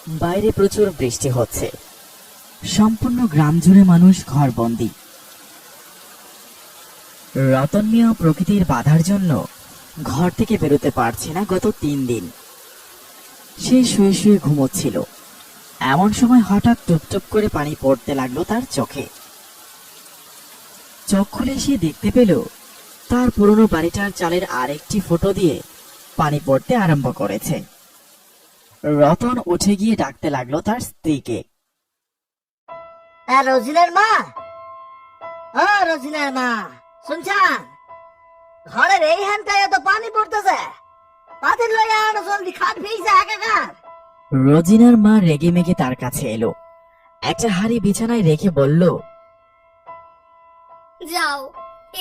বাইরে প্রচুর বৃষ্টি হচ্ছে। সম্পূর্ণ গ্রাম জুড়ে মানুষ ঘরবন্দি। রতন মিয়া প্রকৃতির বাধার জন্য ঘর থেকে বেরোতে পারছে না গত 3 দিন। সে শুয়ে শুয়ে ঘুমোচ্ছিল। এমন সময় হঠাৎ টুপটুপ করে পানি পড়তে লাগলো তার চোখে। চোখ খুলে সে দেখতে পেল তার পুরনো বাড়িটার চালের আরেকটি ফুটো দিয়ে পানি পড়তে আরম্ভ করেছে। রতন উঠে গিয়ে ডাকতে লাগলো তার স্ত্রীকে। রোজিনার মা, ও রোজিনার মা, শুনছান? ঘরের এইখানটায় এত পানি পড়তেছে, পাতিল লইয়া আনো জলদি, খাট ভিজে একাকার। রোজিনার মা রেগে মেগে তার কাছে এলো, একটা হাড়ি বিছানায় রেখে বলল, যাও,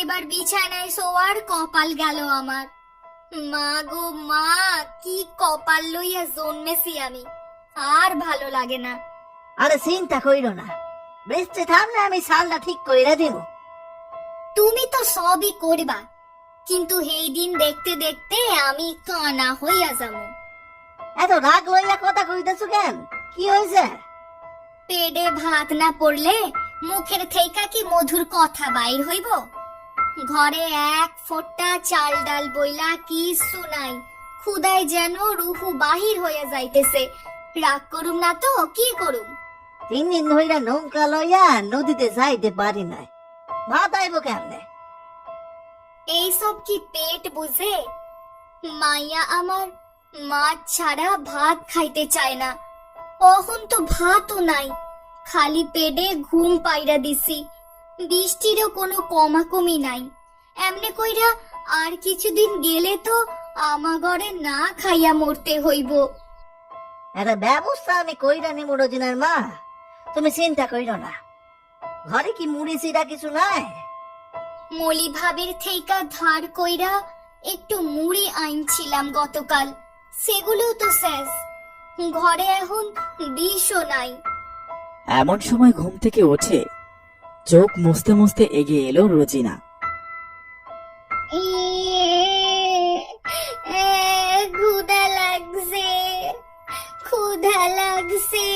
এবার বিছানায় শোয়ার কপাল গেল আমার। মা গো মা, কি কপাল লইয়া জন্মেছি আমি, আর ভালো লাগে না। আরে চিন্তা কইরো না, বৃষ্টি থামলে আমি সালটা ঠিক কইরা দিব। তুমি তো সবই করবা, কিন্তু এই দিন দেখতে দেখতে আমি কানা হইয়া যাব। এত রাগ লইয়া কথা কইতেছো কেন? কি হয়েছে? পেটে ভাত না পড়লে মুখের থেইকা কি মধুর কথা বাইর হইব? ঘরে এক ফোঁটা চাল ডাল বইলা কিছু নাই, ক্ষুদায় যেন রুহু বাহির হইয়া যাইতেছে। রাগ করুম না তো কি করুম? 3 দিন ধইরা নৌকা লইয়া নদীতে যাইতে পারি নাই, ভাত আইব কেমনে? এইসব কি পেট বুঝে? মাইয়া আমার মাছ ছাড়া ভাত খাইতে চায় না। অহন তো ভাতও নাই, খালি পেটে ঘুম পাইরা দিছি। বৃষ্টিরও কোনো কমাকমি নাই। এমনে কইরা আর কিছুদিন গেলে তো আমা ঘরে না খাইয়া মরতে হইব। একটা ব্যবস্থা আমি কইরা নিব রোজিনার মা, তুমি চিন্তা কইরো না। ঘরে কি মুড়ি চিড়া কিছু নাই? মলি ভাবের থেইকা ধার কইরা একটু মুড়ি আনছিলাম গতকাল, সেগুলো তো শেষ। ঘরে এখন ডিশও নাই। এমন সময় ঘুম থেকে উঠে চোখ মুছতে মুছতে এগিয়ে এলো রোজিনা। ক্ষুধা লাগছে, ক্ষুধা লাগছে,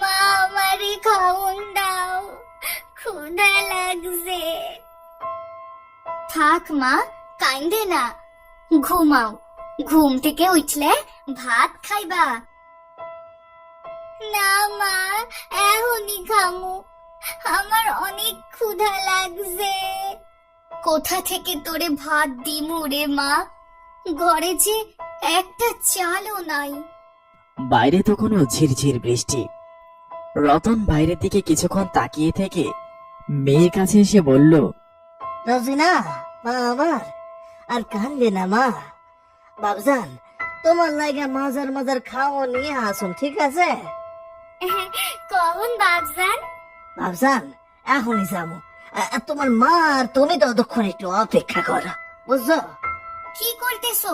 মা আমারে খাওন দাও, ক্ষুধা লাগছে। থাক মা, কান্দে না, ঘুমাও। ঘুম থেকে উঠলে ভাত খাইবা। না মা, এখনই খামু, আমার অনেক ক্ষুধা লাগছে। কোথা থেকে তোরে ভাত দিমু রে মা? ঘরে যে একটা চালও নাই। বাইরে তখনও ঝিরঝির বৃষ্টি। রতন বাইরের দিকে কিছুক্ষণ তাকিয়ে থেকে মেয়ের কাছে এসে বলল, রোজিনা মা আমার, আর কান্দে না মা। বাবজান, তোমার লাগা মজার মজার খাওয়া নিয়ে আসুন, ঠিক আছে? কখন বাবজান? বাবজান, এখনই যাবো। তোমার মা আর তুমি ততক্ষণ একটু অপেক্ষা করো, বুঝছো? কি করতেছো?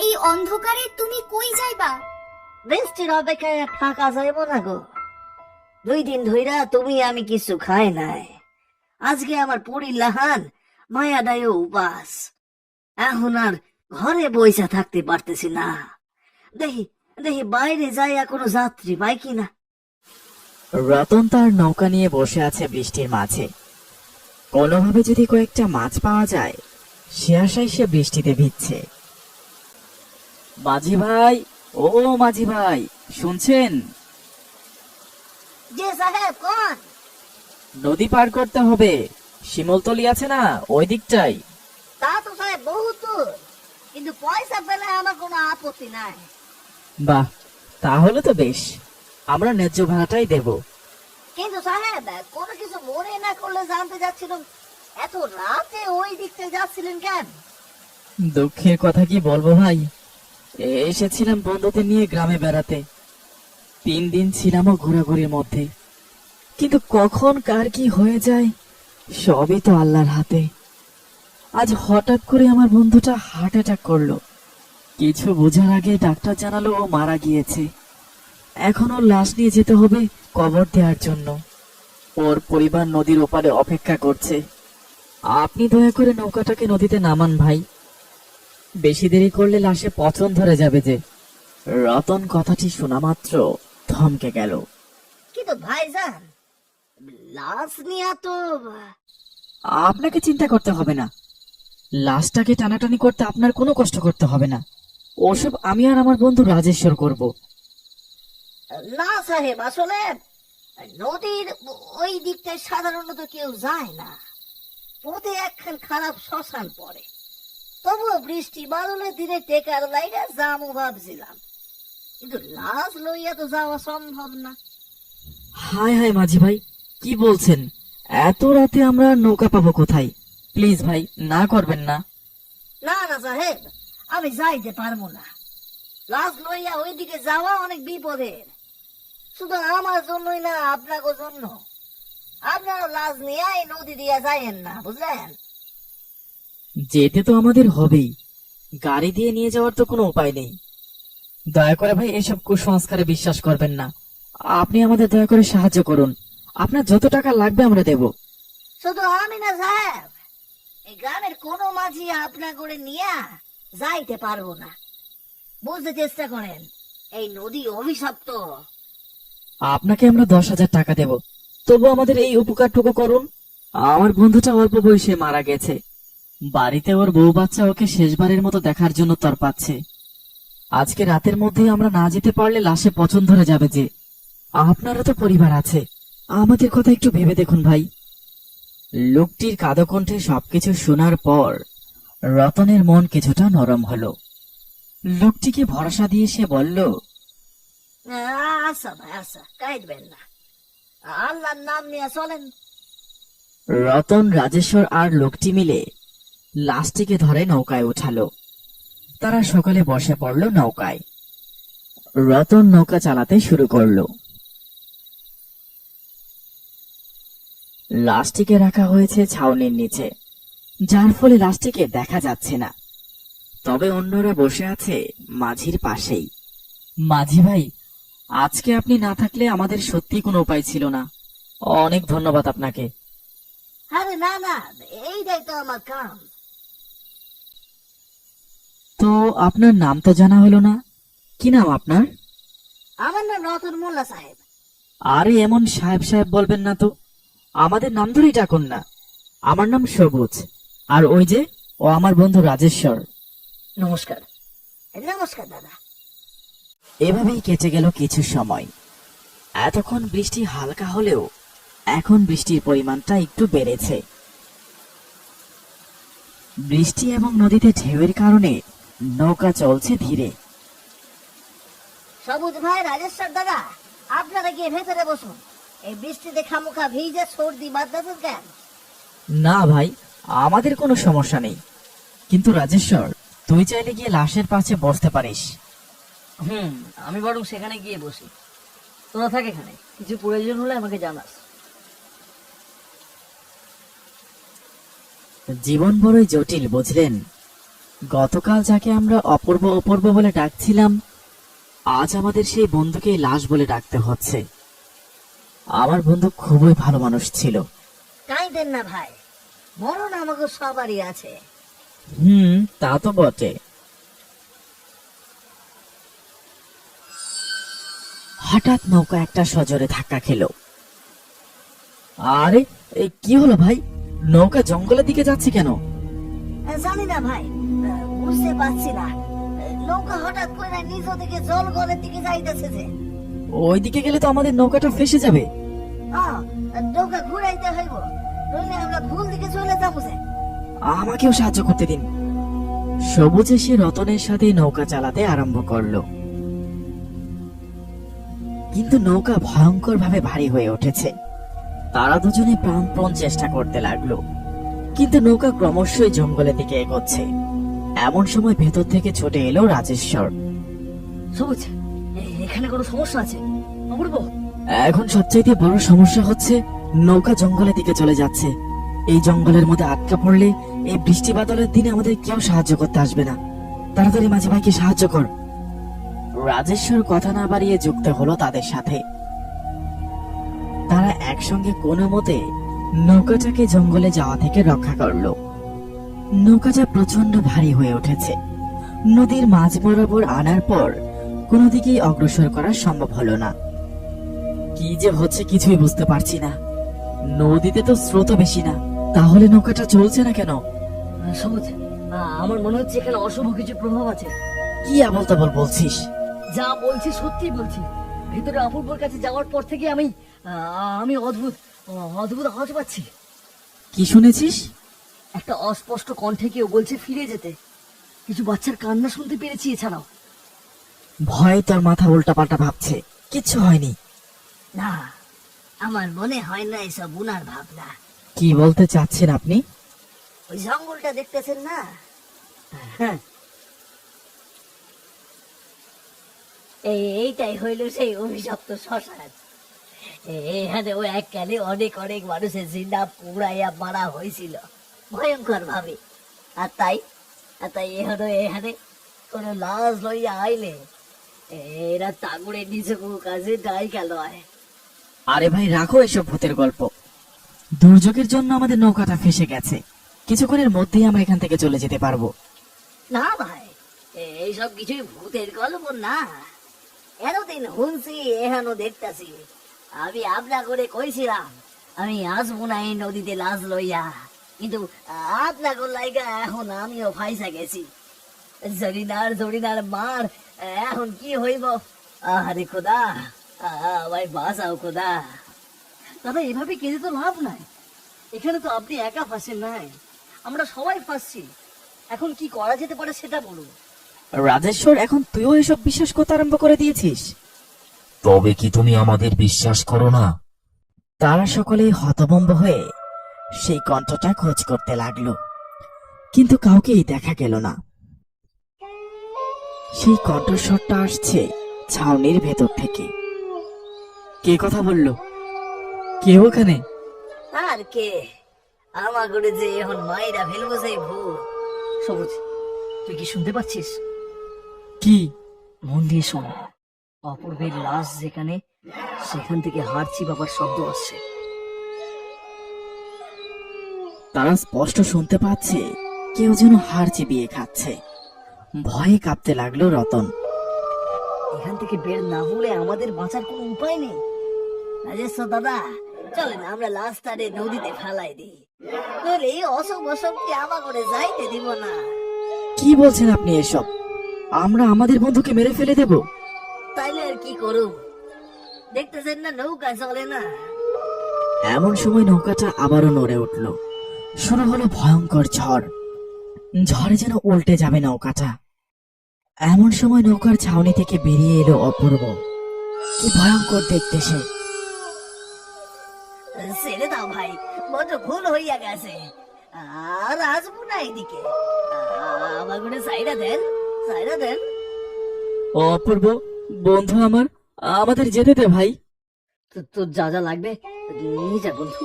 এই অন্ধকারে তুমি কই যাইবা? বৃষ্টির অপেক্ষায় আর থাকা যাইব না গো। 2 দিন ধইরা তুমি আমি কিছু খাই নাই। আজকে আমার পুরী লাহান মায়া দায় উপাস। এখন আর ঘরে বইসা থাকতে পারতেছি না। দেখি দেখি বাইরে যাইয়া কোনো যাত্রী পাই কিনা। রতন তার নৌকা নিয়ে বসে আছে বৃষ্টির মাঝে। কোনোভাবে যদি কয়েকটা মাছ পাওয়া যায় সে আশায় সে বৃষ্টিতে ভিজছে। মাঝি ভাই, ও মাঝি ভাই, শুনছেন? যে সাহেব কোন? নদী পার করতে হবে, শিমলতলি আছে না, ওই দিকটাই। তা তো সাহেব বহুত দূর, কিন্তু পয়সা পেলে আমার কোনো আপত্তি নাই। বাহ, তাহলে তো বেশ, আমরা ন্যায্য ভাড়াটাই দেব। কিন্তু সাহেব, কোনো কিছু মনে না করলে জানতে যাচ্ছিলাম, এত রাতে ওই দিকতে যাচ্ছিলেন কেন? দুঃখের কথা কি বলবো ভাই, এসেছিলাম বন্ধুদের নিয়ে গ্রামে বেড়াতে। 3 দিন ছিলামও ঘোরাঘুরির মধ্যে, কিন্তু কখন কার কি হয়ে যায় সবই তো আল্লাহর হাতে। আজ হঠাৎ করে আমার বন্ধুটা হার্ট অ্যাটাক করলো। কিছু বোঝার আগে ডাক্তার জানালো ও মারা গিয়েছে। এখন ওর লাশ নিয়ে যেতে হবে কবর দেওয়ার জন্য। ওর পরিবার নদীর ওপারে অপেক্ষা করছে। আপনি দয়া করে নৌকাটাকে নদীতে নামান ভাই, বেশি দেরি করলে লাশে পচন ধরে যাবে যে। রতন কথাটি শোনা মাত্র থমকে গেল। কিন্তু ভাইজান, লাশ নিয়ে তো আপনাকে চিন্তা করতে হবে না, লাশটাকে টানাটানি করতে আপনার কোনো কষ্ট করতে হবে না। ওসব আমি আর আমার বন্ধু রাজেশ্বর করব। না সাহেব, আসলে নদীর ওই দিকটায় সাধারণত কেউ যায় না। পথে একখান খারাপ শ্মশান পড়ে। তবুও বৃষ্টি বাদলের দিনে টেকার লাইগা যামু ভাবছিলাম, কিন্তু লাশ লইয়া তো যাওয়া সম্ভব না। হায় হায় মাঝি ভাই, কি বলছেন? এত রাতে আমরা নৌকা পাবো কোথায়? প্লিজ ভাই, না করবেন না। না না সাহেব, আমি যাইতে পারবো না। লাশ লইয়া ওইদিকে যাওয়া অনেক বিপদের, শুধু আমার জন্যই না, আপনাকে জন্য। আপনারা লাশ নিয়ে এই নদী দিয়া যাইয়েন না, বুঝলেন? যেতে তো আমাদের হবেই, গাড়ি দিয়ে নিয়ে যাওয়ার তো কোনো উপায় নেই। দয়া করে ভাই এসব কুসংস্কারে বিশ্বাস করবেন না। আপনি আমাদের দয়া করে সাহায্য করুন, আপনার যত টাকা লাগবে আমরা দেব। শুধু আমি না সাহেব, এই গ্রামের কোনো মাঝি আপনা করে নিয়ে যাইতে পারবো না। বুঝতে চেষ্টা করেন, এই নদী অভিশপ্ত। আপনাকে আমরা 10,000 টাকা দেব, তবু আমাদের এই উপকারটুকু করুন। আমার বন্ধুটা অল্প বয়সে মারা গেছে, বাড়িতে ওর বউ বাচ্চা ওকে শেষবারের মতো দেখার জন্য তরপাচ্ছে। আজকে রাতের মধ্যে আমরা না যেতে পারলে লাশে পচন ধরে যাবে যে। আপনারও তো পরিবার আছে, আমাদের কথা একটু ভেবে দেখুন ভাই। লোকটির কাঁদো কণ্ঠে সবকিছু শোনার পর রতনের মন কিছুটা নরম হলো। লোকটিকে ভরসা দিয়ে সে বলল, আচ্ছা ভাই, আচ্ছা, কাঁদবেন না, আল্লাহর নাম নিয়ে চলেন। রতন, রাজেশ্বর আর লোকটি মিলে লাশটিকে ধরে নৌকায় উঠালো। তারা সকালে বসে পড়ল নৌকায়। রতন নৌকা চালাতে শুরু করলো। লাশটিকে রাখা হয়েছে ছাউনির নিচে, যার ফলে লাশটিকে দেখা যাচ্ছে না। তবে অন্যরা বসে আছে মাঝির পাশেই। মাঝি ভাই, আজকে আপনি না থাকলে আমাদের সত্যি কোনো উপায় ছিল না। অনেক ধন্যবাদ আপনাকে। আরে না না, এইটাই তো আমার কাম। তো আপনার নাম তো জানা হলো না, কি নাম আপনার? আমার নাম রতন মোল্লা সাহেব। আরে এমন সাহেব সাহেব বলবেন না তো, আমাদের নাম ধরেই ডাকুন না। আমার নাম সবুজ, আর ওই যে ও আমার বন্ধু রাজেশ্বর। নমস্কার। নমস্কার দাদা। এভাবেই কেটে গেল কিছু সময়। এতক্ষণ বৃষ্টি হালকা হলেও এখন বৃষ্টির পরিমাণটা একটু বেড়েছে। বৃষ্টি এবং নদীতে ঢেউয়ের কারণে নৌকা চলছে ধীরে। সবুজ ভাই, রাজেশ্বর দাদা, আপনারা গিয়ে ভেতরে বসুন। এই বৃষ্টিতে খামোখা ভিজে সর্দি বাঁধতেছেন কেন? না ভাই, আমাদের কোনো সমস্যা নেই, কিন্তু রাজেশ্বর, তুই চাইলে গিয়ে লাশের পাশে বসতে পারিস। আমি বরং সেখানে গিয়ে বসি। তোরা থাক এখানে, কিছু প্রয়োজন হলে আমাকে জানাস। জীবন বড়ই জটিল, বুঝলেন? গতকাল যাকে আমরা অপূর্ব অপূর্ব বলে ডাকছিলাম, আজ আমাদের সেই বন্ধুকে লাশ বলে ডাকতে হচ্ছে। আমার বন্ধু খুবই ভালো মানুষ ছিল। কাঁদেন না ভাই, মরণ আমাকে সবারই আছে। তা তো বটে। হঠাৎ নৌকা একটা সজোরে ধাক্কা খেল। আরে, এই কি হলো ভাই? নৌকা জঙ্গলের দিকে যাচ্ছে কেন? জানি না ভাই, বুঝতে পারছি না। নৌকা হঠাৎ করে নিজ থেকে জল গলের দিকে যাইতেছে যে। ওই দিকে গেলে তো আমাদের নৌকাটা ফেসে যাবে। নৌকা ঘুরাইতে হইব, নইলে আমরা ভুল দিকে চলে যাবো যে। আমাকেও সাহায্য করতে দিন। সবুজ এসে রতনের সাথে নৌকা চালাতে আরম্ভ করলো, কিন্তু নৌকা ভয়ঙ্কর ভাবে ভারী হয়ে উঠেছে। তারা দুজনে প্রাণপণ চেষ্টা করতে লাগলো, কিন্তু নৌকা ক্রমশই জঙ্গলের দিকে এগোচ্ছে। এমন সময় ভেতর থেকে ছুটে এলো রাজেশ্বর। সবুজ, এখানে কোনো সমস্যা আছে? অপূর্ব, এখন সবচাইতে বড় সমস্যা হচ্ছে নৌকা জঙ্গলের দিকে চলে যাচ্ছে। এই জঙ্গলের মধ্যে আটকা পড়লে এই বৃষ্টি বাদলের দিনে আমাদের কেউ সাহায্য করতে আসবে না। তাড়াতাড়ি মাঝি ভাইকে সাহায্য কর। রাজেশ্বর কথা না বাড়িয়ে যুক্ত হলো তাদের সাথে। তারা একসঙ্গে কোনো মতে নৌকাটাকে জঙ্গলে যাওয়া থেকে রক্ষা করলো। নৌকাটা প্রচন্ড ভারী হয়ে উঠেছে। নদীর মাঝ বরাবর আনার পর কোনো দিকেই অগ্রসর করা সম্ভব হলো না। কি যে হচ্ছে কিছুই বুঝতে পারছি না। নদীতে তো স্রোত বেশি না, তাহলে নৌকাটা চলছে না কেন? সবুজ, আমার মনে হচ্ছে এখানে অশুভ কিছু প্রভাব আছে। কি আবল তাবল বলছিস? যা বলছি সত্যি বলছি। ভিতরে অপূর্বর কাছে যাওয়ার পর থেকে আমি অদ্ভুত অদ্ভুত আওয়াজ পাচ্ছি। কি শুনেছিস? একটা অস্পষ্ট কণ্ঠে কেউ বলছে ফিরে যেতে। কিছু বাচ্চার কান্না শুনতে পেরেছি। এছাড়াও ভয়ে তোর মাথা উল্টা পাল্টা ভাবছে। কিচ্ছু হয়নি। না, আমার মনে হয় না এসব উনার ভাবনা। কি বলতে চাচ্ছেন আপনি? ওই জঙ্গলটা দেখতেছেন না? হ্যাঁ, এইটাই হইল সেই অভিশপ্ত শ্মশান। এখানে ও এককালে অনেক অনেক মানুষের জিন্দা পুড়াইয়া মারা হয়েছিল ভয়ঙ্কর ভাবে। আর তাই এখানে কোন লাশ লইয়া আইলে এরা তাগুড়ে নিজেকে কাজে ডাইকা লয়। আরে ভাই, রাখো এসব ভূতের গল্প। দুর্যোগের জন্য আমাদের নৌকাটা ফেসে গেছে। কিছুক্ষণের মধ্যেই আমরা এখান থেকে চলে যেতে পারবো। না ভাই, এইসব কিছুই ভূতের গল্প না। এতদিন শুনছি, এখানো দেখতাছি। আমি আপনা করে কইছিলাম আমি আসবো না এই নদীতে লাশ লইয়া, কিন্তু আপনাকে লাইগা এখন আমিও ফাইসা গেছি। জরিনার মার এখন কি হইব? আরে খোদা, ভাই বাঁচাও খোদা। দাদা, এভাবে কেঁদে তো লাভ নাই। এখানে তো আপনি একা ফাঁসেন নাই, আমরা সবাই ফাঁসছি। এখন কি করা যেতে পারে সেটা বলুন। রাজেশ্বর, এখন তুইও এসব বিশ্বাস করতে আরম্ভ করে দিয়েছিস? তবে কি তুমি আমাদের বিশ্বাস করো না? তারা সকলেই হতভম্ব হয়ে সেই কণ্ঠটা খোঁজ করতে লাগলো, কিন্তু কাউকেই দেখা গেল না। সেই কণ্ঠস্বরটা আসছে ছাউনির ভেতর থেকে। কে কথা বলল? কে ওখানে? আর কে, আমাকে যে এখন মায়েরা ফেলবো সেই ভূত। সবুজ, তুই কি শুনতে পাচ্ছিস? কি? মন দিয়ে শোন। অপূর্বের লাশ যেখানে, সেখান থেকে হাড় চিবাবার শব্দ আসছে। তারা স্পষ্ট শুনতে পাচ্ছে কেউ যেন হাড় চিবিয়ে খাচ্ছে। ভয়ে কাঁপতে লাগলো রতন। এখান থেকে বের না হলে আমাদের বাঁচার কোনো উপায় নেই। রাজেশ্বর দাদা, চলেন আমরা লাশটারে নদীতে ফেলাই দিই, নইলে এই অসুখ অসুখকে আমাকে যাইতে দিব না। কি বলছেন আপনি এসব? আমরা আমাদের বন্ধুকে মেরে ফেলে দেব? তাইলে আর কি করুম? দেখতেছেন না নৌকা চলে না। এমন সময় নৌকাটা আবারও নড়ে উঠল। শুরু হলো ভয়ঙ্কর ঝড়। ঝড়ে যেন উল্টে যাবে নৌকাটা। এমন সময় নৌকার ছাউনি থেকে বেরিয়ে এলো অপূর্ব। কি ভয়ঙ্কর দেখতে সে! ছেড়ে দাও ভাই, বড় ভুল হইয়া গেছে। আর আসবো না এদিকে। আমাকে সাইডা দেন। অপূর্ব, বন্ধু আমার, আমাদের যেতে দে ভাই। তোর যা যা লাগবে নিয়ে যা বন্ধু,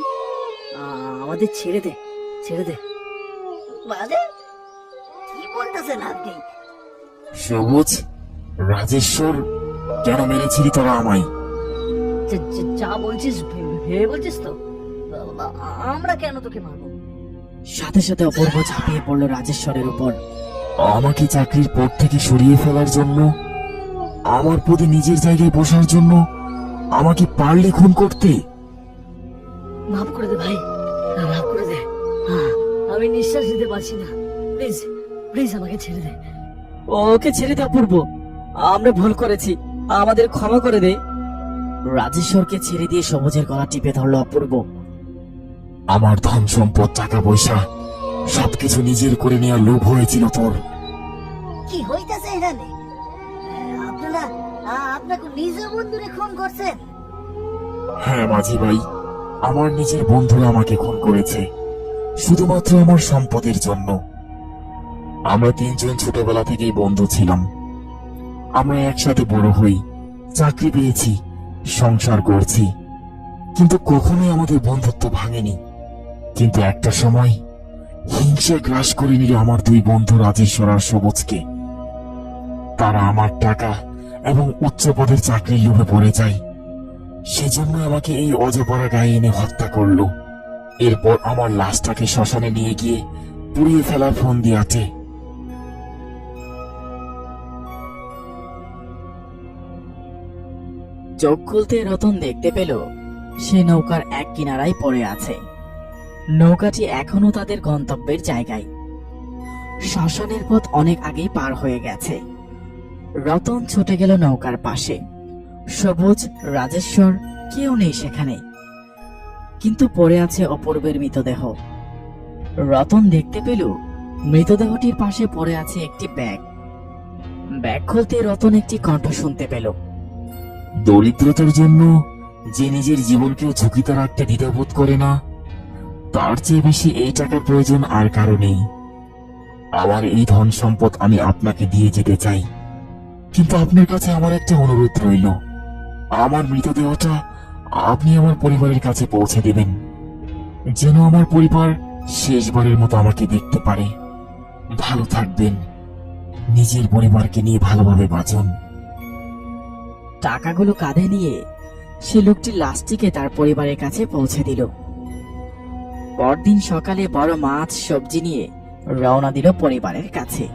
আমাদের ছেড়ে দে। মানে কি বলতেছেন আপনি? সবুজ, রাজেশ্বর, কেন মেরেছিলি তোরা আমায়? যা বলছিস ভেবে বলছিস তো? আমরা কেন তোকে মারবো? সাথে সাথে অপূর্ব ঝাঁপিয়ে পড়লো রাজেশ্বরের উপর। আমাকে চাকরির পর থেকে সরিয়ে ফেলার জন্য, আমার পদে নিজের জায়গায় বসার জন্য আমাকে পারলে খুন করতে? মাফ করে দে ভাই, মাফ করে দে। আমি নিঃশ্বাস নিতে পারছি না। প্লিজ আমাকে ছেড়ে দে। ওকে ছেড়ে দে অপূর্ব, আমরা ভুল করেছি, আমাদের ক্ষমা করে দে। রাজেশ্বরকে ছেড়ে দিয়ে সবুজের গলা টিপে ধরলো অপূর্ব। আমার ধন সম্পদ, টাকা পয়সা সবকিছু নিজের করে নেওয়ার লোভ হয়েছিল তোর। কি হইতাছে এখানে? আপনারা আপনাকে নিজ বন্ধুরে খুন করছেন? হ্যাঁ মাঝি ভাই, আমার নিজের বন্ধুরা আমাকে খুন করেছে শুধুমাত্র আমার সম্পদের জন্য। আমরা তিনজন ছোটবেলা থেকেই বন্ধু ছিলাম। আমরা একসাথে বড় হই, চাকরি পেয়েছি, সংসার করছি, কিন্তু কখনোই আমাদের বন্ধুত্ব ভাঙেনি। কিন্তু একটা সময় হিংসা গ্রাস করে নিল আমার দুই বন্ধু রাজেশ্বর আর সবুজকে। তারা আমার টাকা এবং উচ্চ পদের চাকরির লোভে পড়ে যায়। সেজন্য আমাকে এই অজপাড়া গায়ে এনে হত্যা করলো। এরপর আমার লাশটাকে শ্মশানে নিয়ে গিয়ে পুড়িয়ে ফেলার ফোন দিয়ে আছে। চোখ খুলতে রতন দেখতে পেল সে নৌকার এক কিনারায় পড়ে আছে। নৌকাটি এখনো তাদের গন্তব্যের জায়গায়। শ্মশানের পথ অনেক আগেই পার হয়ে গেছে। রতন ছুটে গেল নৌকার পাশে। সবুজ, রাজেশ্বর কেউ নেই সেখানে, কিন্তু পড়ে আছে অপূর্বের মৃতদেহ। রতন দেখতে পেল মৃতদেহটির পাশে পড়ে আছে একটি ব্যাগ। ব্যাগ খুলতে রতন একটি কণ্ঠ শুনতে পেল। দরিদ্রতার জন্য যে নিজের জীবনকেও ঝুঁকিতে রাখতে দ্বিধাবোধ করে না, তার চেয়ে বেশি এই টাকার প্রয়োজন আর কারো নেই। আমার এই ধন সম্পদ আমি আপনাকে দিয়ে যেতে চাই, কিন্তু আপনার কাছে আমার একটা অনুরোধ রইল। আমার মৃতদেহটা আপনি আমার পরিবারের কাছে পৌঁছে দেবেন, যেন আমার পরিবার শেষবারের মতো আমাকে দেখতে পারে। ভালো থাকবেন, নিজের পরিবারকে নিয়ে ভালোভাবে বাঁচুন। টাকাগুলো কাঁধে নিয়ে সে লোকটি লাশটিকে তার পরিবারের কাছে পৌঁছে দিল। পরদিন সকালে বড় মাছ সবজি নিয়ে রওনা দিল পরিবারের কাছে।